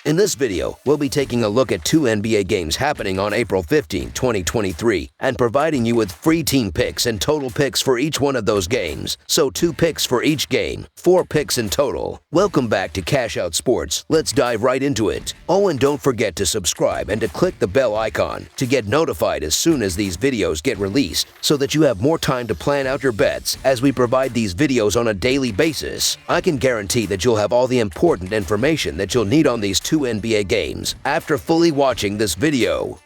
In this video, we'll be taking a look at 2 NBA games happening on April 15, 2023, and providing you with free team picks and total picks for each one of those games. So 2 picks for each game, 4 picks in total. Welcome back to Cash Out Sports. Let's dive right into it. Oh, and don't forget to subscribe and to click the bell icon to get notified as soon as these videos get released, so that you have more time to plan out your bets as we provide these videos on a daily basis. I can guarantee that you'll have all the important information that you'll need on these 2 NBA games after fully watching this video.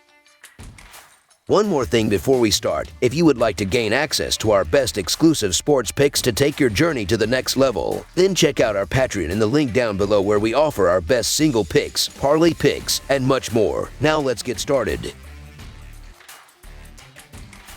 One more thing before we start. If you would like to gain access to our best exclusive sports picks to take your journey to the next level, then check out our Patreon in the link down below, where we offer our best single picks, parlay picks, and much more. Now let's get started.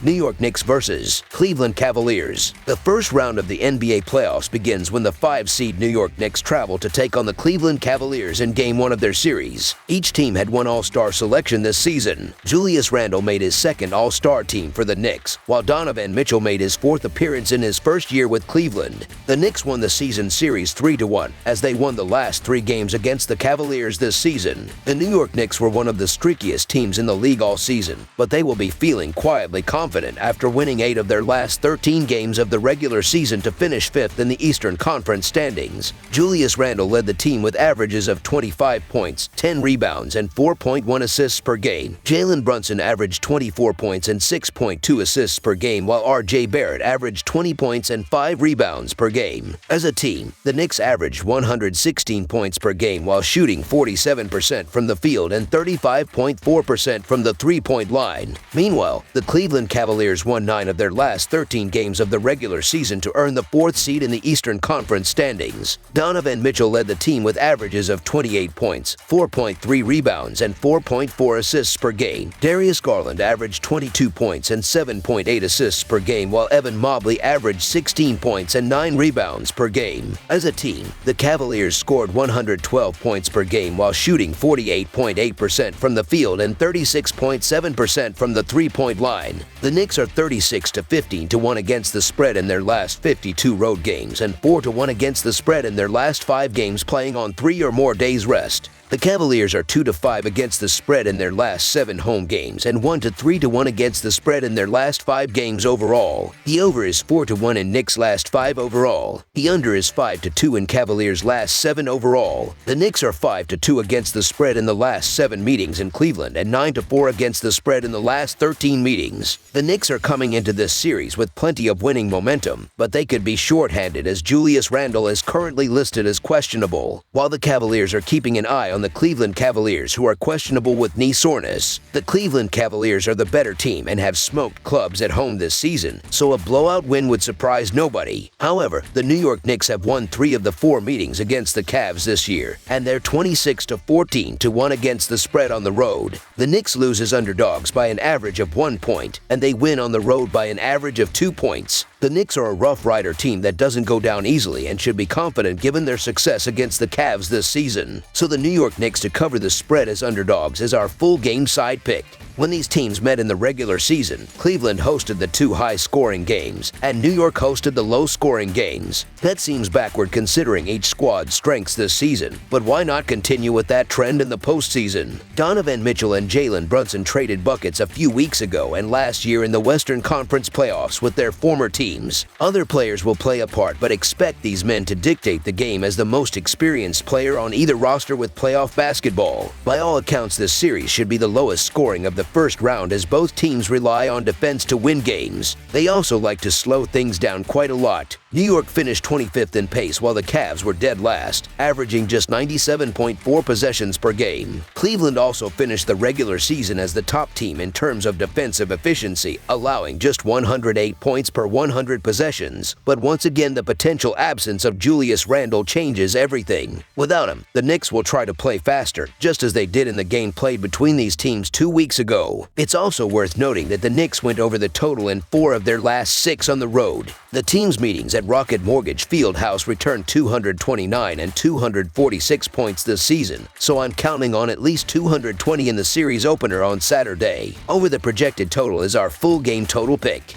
New York Knicks versus Cleveland Cavaliers. The first round of the NBA playoffs begins when the 5-seed New York Knicks travel to take on the Cleveland Cavaliers in Game 1 of their series. Each team had one All-Star selection this season. Julius Randle made his second All-Star team for the Knicks, while Donovan Mitchell made his 4th appearance in his first year with Cleveland. The Knicks won the season series 3-1, as they won the last 3 games against the Cavaliers this season. The New York Knicks were one of the streakiest teams in the league all season, but they will be feeling quietly confident after winning 8 of their last 13 games of the regular season to finish 5th in the Eastern Conference standings. Julius Randle led the team with averages of 25 points, 10 rebounds, and 4.1 assists per game. Jalen Brunson averaged 24 points and 6.2 assists per game, while R.J. Barrett averaged 20 points and 5 rebounds per game. As a team, the Knicks averaged 116 points per game while shooting 47% from the field and 35.4% from the three-point line. Meanwhile, the Cleveland Cavaliers won 9 of their last 13 games of the regular season to earn the 4th seed in the Eastern Conference standings. Donovan Mitchell led the team with averages of 28 points, 4.3 rebounds, and 4.4 assists per game. Darius Garland averaged 22 points and 7.8 assists per game, while Evan Mobley averaged 16 points and 9 rebounds per game. As a team, the Cavaliers scored 112 points per game while shooting 48.8% from the field and 36.7% from the three-point line. The Knicks are 36-15-1 against the spread in their last 52 road games and 4-1 against the spread in their last 5 games playing on 3 or more days rest. The Cavaliers are 2-5 against the spread in their last 7 home games and 1-3-1 against the spread in their last 5 games overall. The over is 4-1 in Knicks' last 5 overall. The under is 5-2 in Cavaliers' last 7 overall. The Knicks are 5-2 against the spread in the last 7 meetings in Cleveland and 9-4 against the spread in the last 13 meetings. The Knicks are coming into this series with plenty of winning momentum, but they could be shorthanded as Julius Randle is currently listed as questionable, while the Cavaliers are keeping an eye on the Cleveland Cavaliers, who are questionable with knee soreness. The Cleveland Cavaliers are the better team and have smoked clubs at home this season, so a blowout win would surprise nobody. However, the New York Knicks have won 3 of the 4 meetings against the Cavs this year, and they're 26-14-1 against the spread on the road. The Knicks lose as underdogs by an average of 1 point, and they win on the road by an average of 2 points. The Knicks are a Rough Rider team that doesn't go down easily and should be confident given their success against the Cavs this season. So the New York Knicks to cover the spread as underdogs is our full game side pick. When these teams met in the regular season, Cleveland hosted the 2 high-scoring games, and New York hosted the low-scoring games. That seems backward considering each squad's strengths this season, but why not continue with that trend in the postseason? Donovan Mitchell and Jalen Brunson traded buckets a few weeks ago and last year in the Western Conference playoffs with their former teams. Other players will play a part, but expect these men to dictate the game as the most experienced player on either roster with playoff basketball. By all accounts, this series should be the lowest scoring of the first round, as both teams rely on defense to win games. They also like to slow things down quite a lot. New York finished 25th in pace while the Cavs were dead last, averaging just 97.4 possessions per game. Cleveland also finished the regular season as the top team in terms of defensive efficiency, allowing just 108 points per 100 possessions. But once again, the potential absence of Julius Randle changes everything. Without him, the Knicks will try to play faster, just as they did in the game played between these teams 2 weeks ago. It's also worth noting that the Knicks went over the total in 4 of their last 6 on the road. The team's meetings at Rocket Mortgage Fieldhouse returned 229 and 246 points this season, so I'm counting on at least 220 in the series opener on Saturday. Over the projected total is our full game total pick.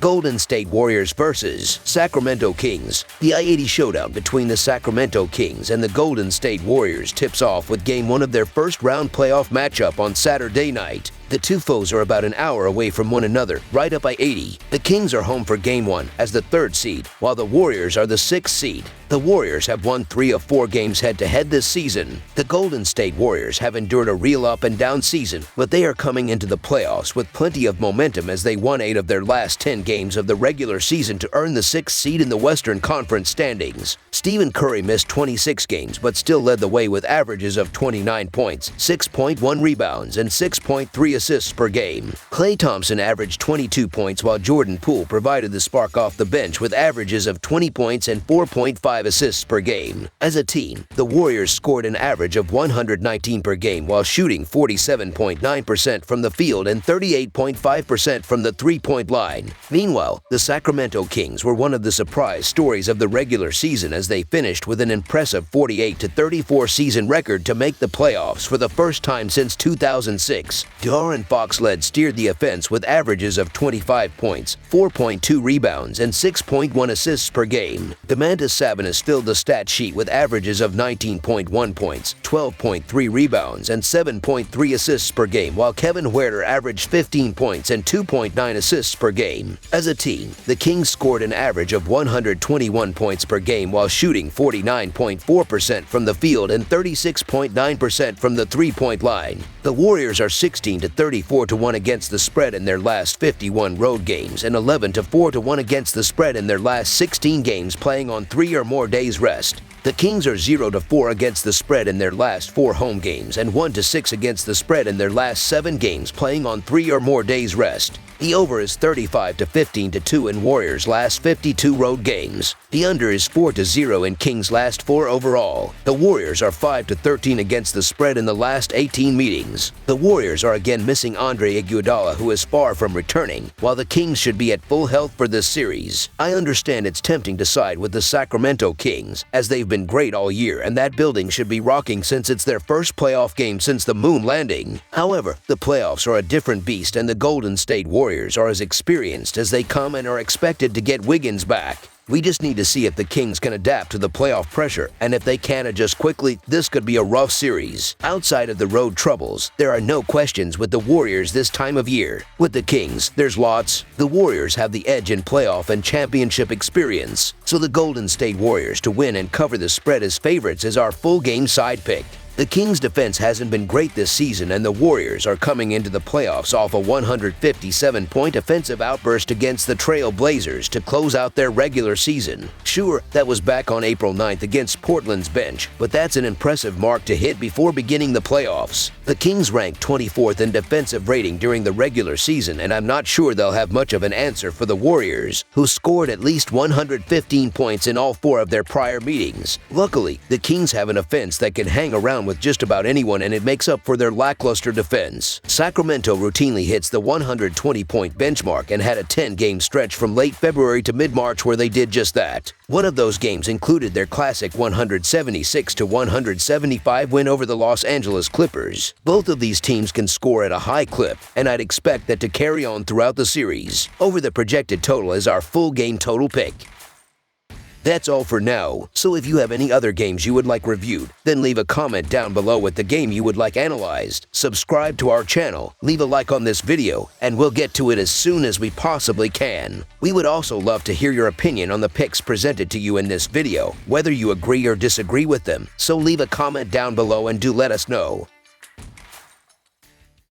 Golden State Warriors vs. Sacramento Kings. The I-80 showdown between the Sacramento Kings and the Golden State Warriors tips off with Game 1 of their first-round playoff matchup on Saturday night. The two foes are about an hour away from one another, right up by 80. The Kings are home for Game 1 as the 3rd seed, while the Warriors are the 6th seed. The Warriors have won 3 of 4 games head-to-head this season. The Golden State Warriors have endured a real up-and-down season, but they are coming into the playoffs with plenty of momentum as they won 8 of their last 10 games of the regular season to earn the 6th seed in the Western Conference standings. Stephen Curry missed 26 games but still led the way with averages of 29 points, 6.1 rebounds, and 6.3 assists per game. Klay Thompson averaged 22 points while Jordan Poole provided the spark off the bench with averages of 20 points and 4.5 assists per game. As a team, the Warriors scored an average of 119 per game while shooting 47.9% from the field and 38.5% from the three-point line. Meanwhile, the Sacramento Kings were one of the surprise stories of the regular season as they finished with an impressive 48-34 season record to make the playoffs for the first time since 2006. De'Aaron Fox-led steered the offense with averages of 25 points, 4.2 rebounds, and 6.1 assists per game. Domantas Sabonis filled the stat sheet with averages of 19.1 points, 12.3 rebounds, and 7.3 assists per game, while Kevin Huerter averaged 15 points and 2.9 assists per game. As a team, the Kings scored an average of 121 points per game while shooting 49.4% from the field and 36.9% from the three-point line. The Warriors are 16-34-1 against the spread in their last 51 road games and 11-4-1 against the spread in their last 16 games playing on 3 or more days rest. The Kings are 0-4 against the spread in their last 4 home games and 1-6 against the spread in their last 7 games playing on 3 or more days rest. The over is 35-15-2 in Warriors' last 52 road games. The under is 4-0 in Kings' last 4 overall. The Warriors are 5-13 against the spread in the last 18 meetings. The Warriors are again missing Andre Iguodala, who is far from returning, while the Kings should be at full health for this series. I understand it's tempting to side with the Sacramento Kings, as they've been great all year and that building should be rocking since it's their first playoff game since the moon landing. However, the playoffs are a different beast and the Golden State Warriors are as experienced as they come and are expected to get Wiggins back. We just need to see if the Kings can adapt to the playoff pressure, and if they can adjust quickly, this could be a rough series. Outside of the road troubles, there are no questions with the Warriors this time of year. With the Kings, there's lots. The Warriors have the edge in playoff and championship experience, so the Golden State Warriors to win and cover the spread as favorites is our full game side pick. The Kings' defense hasn't been great this season, and the Warriors are coming into the playoffs off a 157-point offensive outburst against the Trail Blazers to close out their regular season. Sure, that was back on April 9th against Portland's bench, but that's an impressive mark to hit before beginning the playoffs. The Kings ranked 24th in defensive rating during the regular season, and I'm not sure they'll have much of an answer for the Warriors, who scored at least 115 points in all 4 of their prior meetings. Luckily, the Kings have an offense that can hang around with just about anyone, and it makes up for their lackluster defense. Sacramento routinely hits the 120-point benchmark and had a 10-game stretch from late February to mid-March where they did just that. One of those games included their classic 176-175 win over the Los Angeles Clippers. Both of these teams can score at a high clip, and I'd expect that to carry on throughout the series. Over the projected total is our full game total pick. That's all for now, so if you have any other games you would like reviewed, then leave a comment down below with the game you would like analyzed. Subscribe to our channel, leave a like on this video, and we'll get to it as soon as we possibly can. We would also love to hear your opinion on the picks presented to you in this video, whether you agree or disagree with them, so leave a comment down below and do let us know.